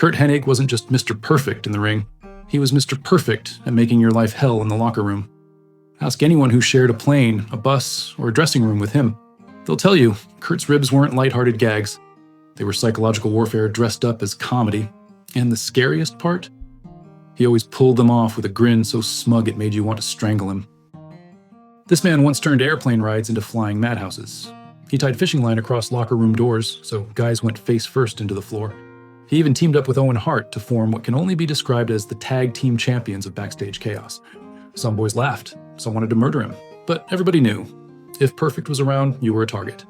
Kurt Hennig wasn't just Mr. Perfect in the ring. He was Mr. Perfect at making your life hell in the locker room. Ask anyone who shared a plane, a bus, or a dressing room with him. They'll tell you Kurt's ribs weren't lighthearted gags. They were psychological warfare dressed up as comedy. And the scariest part? He always pulled them off with a grin so smug it made you want to strangle him. This man once turned airplane rides into flying madhouses. He tied fishing line across locker room doors so guys went face first into the floor. He even teamed up with Owen Hart to form what can only be described as the tag team champions of Backstage Chaos. Some boys laughed, some wanted to murder him, but everybody knew. If Perfect was around, you were a target.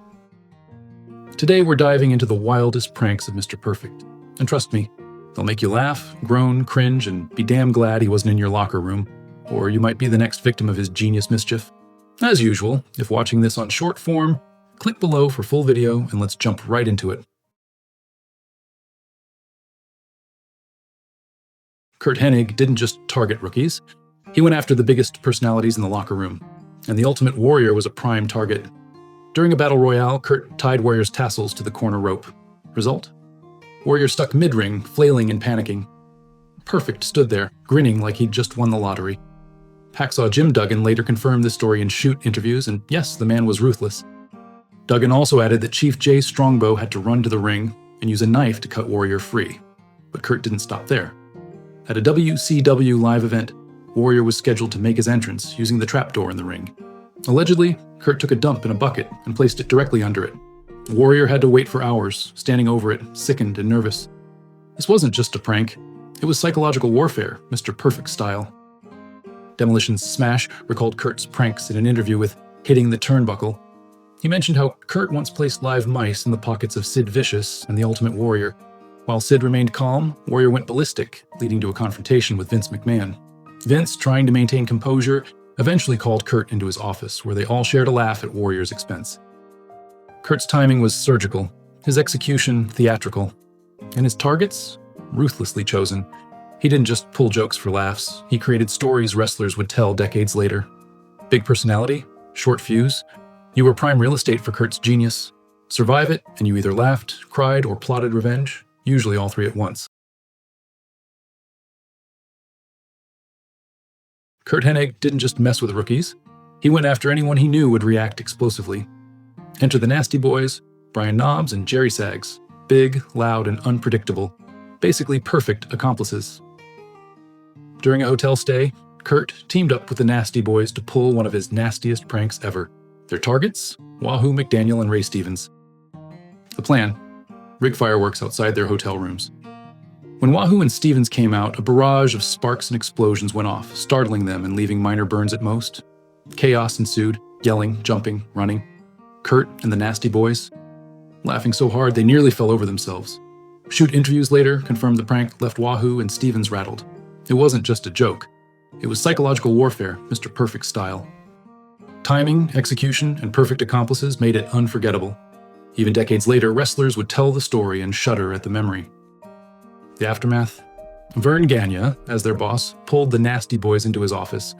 Today we're diving into the wildest pranks of Mr. Perfect. And trust me, they'll make you laugh, groan, cringe, and be damn glad he wasn't in your locker room, or you might be the next victim of his genius mischief. As usual, if watching this on short form, click below for full video and let's jump right into it. Kurt Hennig didn't just target rookies. He went after the biggest personalities in the locker room, and the Ultimate Warrior was a prime target. During a battle royale, Kurt tied Warrior's tassels to the corner rope. Result? Warrior stuck mid-ring, flailing and panicking. Perfect stood there, grinning like he'd just won the lottery. Hacksaw Jim Duggan later confirmed this story in shoot interviews, and yes, the man was ruthless. Duggan also added that Chief Jay Strongbow had to run to the ring and use a knife to cut Warrior free. But Kurt didn't stop there. At a WCW live event, Warrior was scheduled to make his entrance using the trapdoor in the ring. Allegedly, Kurt took a dump in a bucket and placed it directly under it. Warrior had to wait for hours, standing over it, sickened and nervous. This wasn't just a prank. It was psychological warfare, Mr. Perfect style. Demolition's Smash recalled Kurt's pranks in an interview with Hitting the Turnbuckle. He mentioned how Kurt once placed live mice in the pockets of Sid Vicious and the Ultimate Warrior. While Sid remained calm, Warrior went ballistic, leading to a confrontation with Vince McMahon. Vince, trying to maintain composure, eventually called Kurt into his office, where they all shared a laugh at Warrior's expense. Kurt's timing was surgical, his execution theatrical, and his targets ruthlessly chosen. He didn't just pull jokes for laughs, he created stories wrestlers would tell decades later. Big personality, short fuse, you were prime real estate for Kurt's genius. Survive it, and you either laughed, cried, or plotted revenge, usually all three at once. Kurt Hennig didn't just mess with rookies, he went after anyone he knew would react explosively. Enter the Nasty Boys, Brian Knobbs and Jerry Sags, big, loud, and unpredictable, basically perfect accomplices. During a hotel stay, Kurt teamed up with the Nasty Boys to pull one of his nastiest pranks ever. Their targets? Wahoo McDaniel and Ray Stevens. The plan? Rig fireworks outside their hotel rooms. When Wahoo and Stevens came out, a barrage of sparks and explosions went off, startling them and leaving minor burns at most. Chaos ensued, yelling, jumping, running. Kurt and the Nasty Boys, laughing so hard they nearly fell over themselves. Shoot interviews later confirmed the prank left Wahoo and Stevens rattled. It wasn't just a joke. It was psychological warfare, Mr. Perfect style. Timing, execution, and perfect accomplices made it unforgettable. Even decades later, wrestlers would tell the story and shudder at the memory. The aftermath? Vern Gagne, as their boss, pulled the Nasty Boys into his office.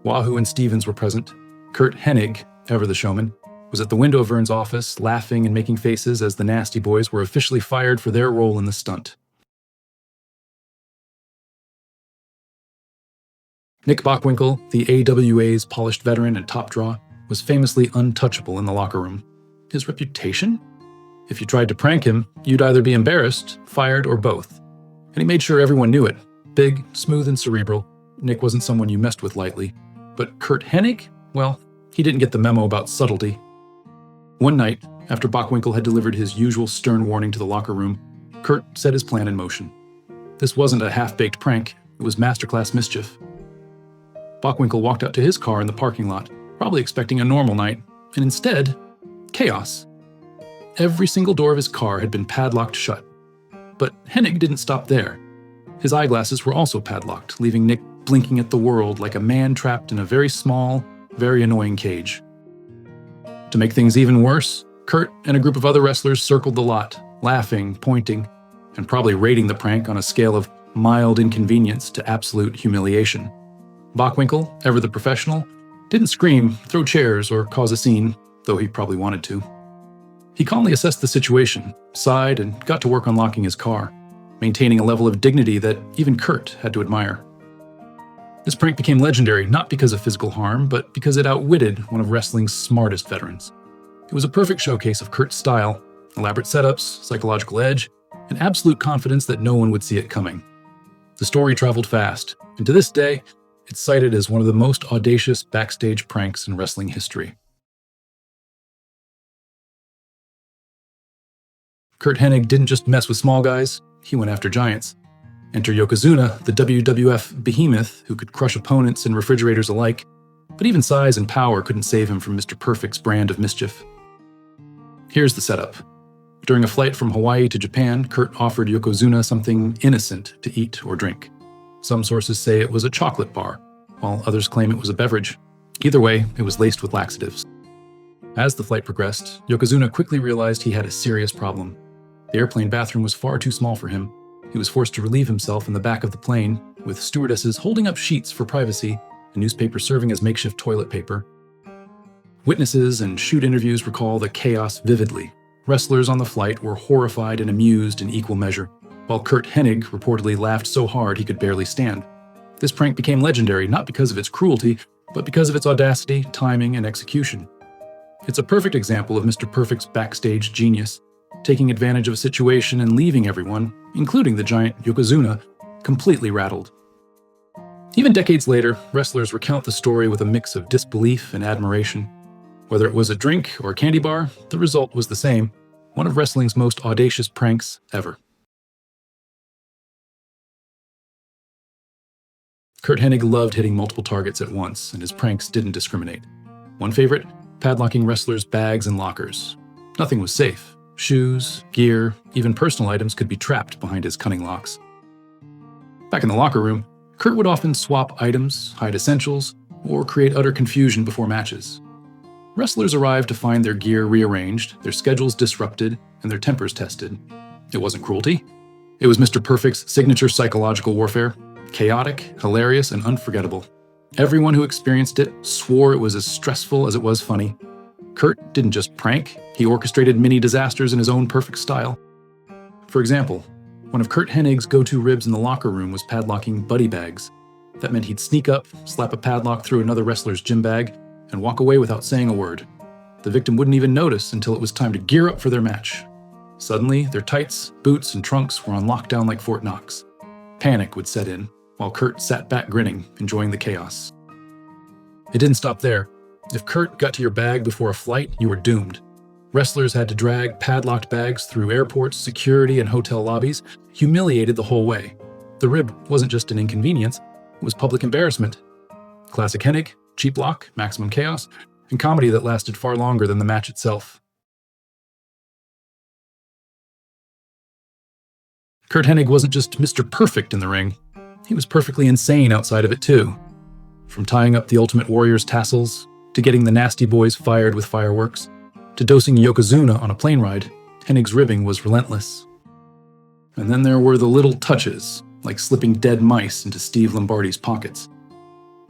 Wahoo and Stevens were present. Kurt Hennig, ever the showman, was at the window of Vern's office, laughing and making faces as the Nasty Boys were officially fired for their role in the stunt. Nick Bockwinkel, the AWA's polished veteran and top draw, was famously untouchable in the locker room. His reputation? If you tried to prank him, you'd either be embarrassed, fired, or both. And he made sure everyone knew it. Big, smooth, and cerebral, Nick wasn't someone you messed with lightly. But Kurt Hennig? Well, he didn't get the memo about subtlety. One night, after Bockwinkel had delivered his usual stern warning to the locker room, Kurt set his plan in motion. This wasn't a half-baked prank, it was masterclass mischief. Bockwinkel walked out to his car in the parking lot, probably expecting a normal night, and instead, chaos. Every single door of his car had been padlocked shut. But Hennig didn't stop there. His eyeglasses were also padlocked, leaving Nick blinking at the world like a man trapped in a very small, very annoying cage. To make things even worse, Kurt and a group of other wrestlers circled the lot, laughing, pointing, and probably rating the prank on a scale of mild inconvenience to absolute humiliation. Bockwinkel, ever the professional, didn't scream, throw chairs, or cause a scene, though he probably wanted to. He calmly assessed the situation, sighed, and got to work unlocking his car. maintaining a level of dignity that even Kurt had to admire. This prank became legendary not because of physical harm, but because it outwitted one of wrestling's smartest veterans. It was a perfect showcase of Kurt's style, elaborate setups, psychological edge, and absolute confidence that no one would see it coming. The story traveled fast, and to this day, it's cited as one of the most audacious backstage pranks in wrestling history. Curt Hennig didn't just mess with small guys, he went after giants. Enter Yokozuna, the WWF behemoth who could crush opponents and refrigerators alike, but even size and power couldn't save him from Mr. Perfect's brand of mischief. Here's the setup. During a flight from Hawaii to Japan, Kurt offered Yokozuna something innocent to eat or drink. Some sources say it was a chocolate bar, while others claim it was a beverage. Either way, it was laced with laxatives. As the flight progressed, Yokozuna quickly realized he had a serious problem. The airplane bathroom was far too small for him. He was forced to relieve himself in the back of the plane, with stewardesses holding up sheets for privacy, a newspaper serving as makeshift toilet paper. Witnesses and shoot interviews recall the chaos vividly. Wrestlers on the flight were horrified and amused in equal measure, while Curt Hennig reportedly laughed so hard he could barely stand. This prank became legendary not because of its cruelty, but because of its audacity, timing, and execution. It's a perfect example of Mr. Perfect's backstage genius, taking advantage of a situation and leaving everyone, including the giant Yokozuna, completely rattled. Even decades later, wrestlers recount the story with a mix of disbelief and admiration. Whether it was a drink or a candy bar, the result was the same, one of wrestling's most audacious pranks ever. Curt Hennig loved hitting multiple targets at once, and his pranks didn't discriminate. One favorite? Padlocking wrestlers' bags and lockers. Nothing was safe. Shoes, gear, even personal items could be trapped behind his cunning locks. Back in the locker room, Curt would often swap items, hide essentials, or create utter confusion before matches. Wrestlers arrived to find their gear rearranged, their schedules disrupted, and their tempers tested. It wasn't cruelty. It was Mr. Perfect's signature psychological warfare, chaotic, hilarious, and unforgettable. Everyone who experienced it swore it was as stressful as it was funny. Curt didn't just prank, he orchestrated mini disasters in his own perfect style. For example, one of Curt Hennig's go-to ribs in the locker room was padlocking buddy bags. That meant he'd sneak up, slap a padlock through another wrestler's gym bag, and walk away without saying a word. The victim wouldn't even notice until it was time to gear up for their match. Suddenly, their tights, boots, and trunks were on lockdown like Fort Knox. Panic would set in, while Curt sat back grinning, enjoying the chaos. It didn't stop there. If Curt got to your bag before a flight, you were doomed. Wrestlers had to drag padlocked bags through airports, security, and hotel lobbies, humiliated the whole way. The rib wasn't just an inconvenience, it was public embarrassment. Classic Hennig, cheap lock, maximum chaos, and comedy that lasted far longer than the match itself. Curt Hennig wasn't just Mr. Perfect in the ring, he was perfectly insane outside of it too. From tying up the Ultimate Warrior's tassels, to getting the Nasty Boys fired with fireworks, to dosing Yokozuna on a plane ride, Hennig's ribbing was relentless. And then there were the little touches, like slipping dead mice into Steve Lombardi's pockets.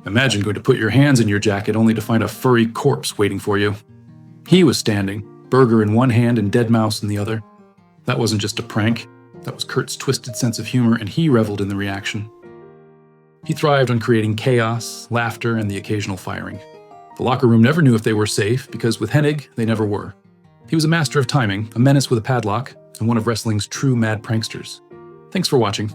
Imagine going to put your hands in your jacket only to find a furry corpse waiting for you. He was standing, burger in one hand and dead mouse in the other. That wasn't just a prank, that was Curt's twisted sense of humor, and he reveled in the reaction. He thrived on creating chaos, laughter, and the occasional firing. The locker room never knew if they were safe, because with Hennig, they never were. He was a master of timing, a menace with a padlock, and one of wrestling's true mad pranksters. Thanks for watching.